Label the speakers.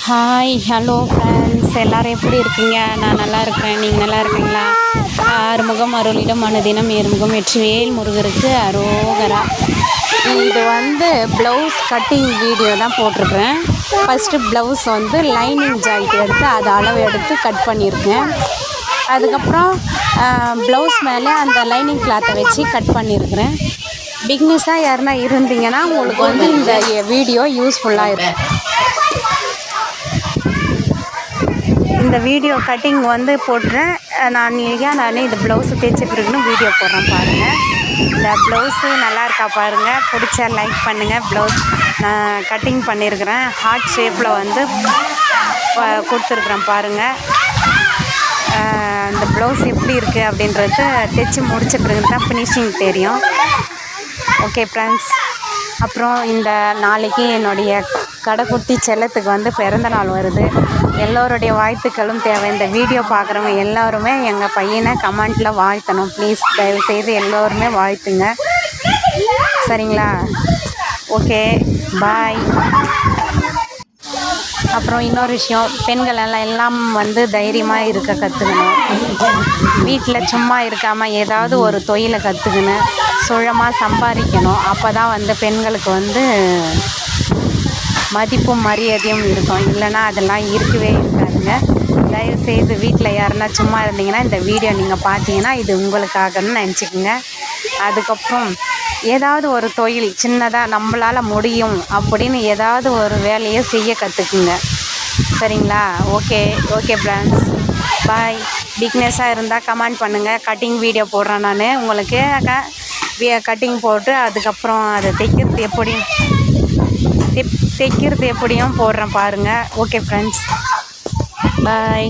Speaker 1: Hi hello friends, எல்லோரும் எப்படி இருக்கீங்க? நான் நல்லா இருக்கிறேன். நீங்கள் நல்லா இருக்கீங்களா? ஆறுமுகம் அருளிடம் அனுதினம் ஏறுமுகம் வெற்றிவேல் முருகருக்கு அரோகரா. இது ப்ளவுஸ் கட்டிங் வீடியோ தான் போட்டிருக்கிறேன். ஃபஸ்ட்டு ப்ளவுஸ் லைனிங் ஜாயிண்ட் எடுத்து அதை அளவு எடுத்து கட் பண்ணியிருக்கேன். அதுக்கப்புறம் ப்ளவுஸ் மேலே அந்த லைனிங் கிளாத்தை வச்சு கட் பண்ணியிருக்கிறேன். பிக்னஸாக யாருன்னா இருந்தீங்கன்னா உங்களுக்கு இந்த வீடியோ யூஸ்ஃபுல்லாக இருக்கும். இந்த வீடியோ கட்டிங் போட்டுறேன். நான் இந்த ப்ளவுஸு தைச்ச பிறகுன்னு வீடியோ போடுறேன் பாருங்கள். இந்த ப்ளவுஸு நல்லா இருக்கா பாருங்கள். பிடிச்சா லைக் பண்ணுங்கள். ப்ளவுஸ் நான் கட்டிங் பண்ணியிருக்கிறேன். ஹார்ட் ஷேப்பில் கொடுத்துருக்குறேன் பாருங்கள். அந்த ப்ளவுஸ் எப்படி இருக்குது அப்படின்றது தைச்சி முடித்த பிறகு தான் ஃபினிஷிங் தெரியும். ஓகே ஃப்ரெண்ட்ஸ், அப்புறம் இந்த நாளைக்கு என்னுடைய கடைக்குட்டி செல்லத்துக்கு பிறந்த நாள் வருது. எல்லோருடைய வாழ்த்துக்களும் தேவை. இந்த வீடியோ பார்க்குறவங்க எல்லோருமே எங்கள் பையனை கமெண்ட்டில் வாழ்த்தணும் ப்ளீஸ். தயவுசெய்து எல்லோருமே வாழ்த்துங்க, சரிங்களா? ஓகே, பாய். அப்புறம் இன்னொரு விஷயம், பெண்கள் எல்லாம் தைரியமாக இருக்க கற்றுக்கணும். வீட்டில் சும்மா இருக்காமல் ஏதாவது ஒரு தொழிலை கற்றுக்கணும், சுழமாக சம்பாதிக்கணும். அப்போ தான் பெண்களுக்கு மதிப்பும் மரியாதையும் இருக்கும். இல்லைன்னா அதெல்லாம் இருக்கவே இருக்காதுங்க. தயவுசெய்து வீட்டில் யாருன்னா சும்மா இருந்தீங்கன்னா இந்த வீடியோ நீங்கள் பார்த்தீங்கன்னா இது உங்களுக்காகன்னு நினச்சிக்கோங்க. அதுக்கப்புறம் ஏதாவது ஒரு தொழில் சின்னதாக நம்மளால் முடியும் அப்படின்னு ஏதாவது ஒரு வேலையை செய்ய கற்றுக்குங்க, சரிங்களா? ஓகே ஃப்ரெண்ட்ஸ், பாய். பிக்னஸாக இருந்தால் கமெண்ட் பண்ணுங்கள். கட்டிங் வீடியோ போடுறேன் நான் உங்களுக்கு. கட்டிங் போட்டு அதுக்கப்புறம் அதை தைக்கிறது எப்படியும் போடுறேன் பாருங்கள். ஓகே ஃப்ரெண்ட்ஸ், பாய்.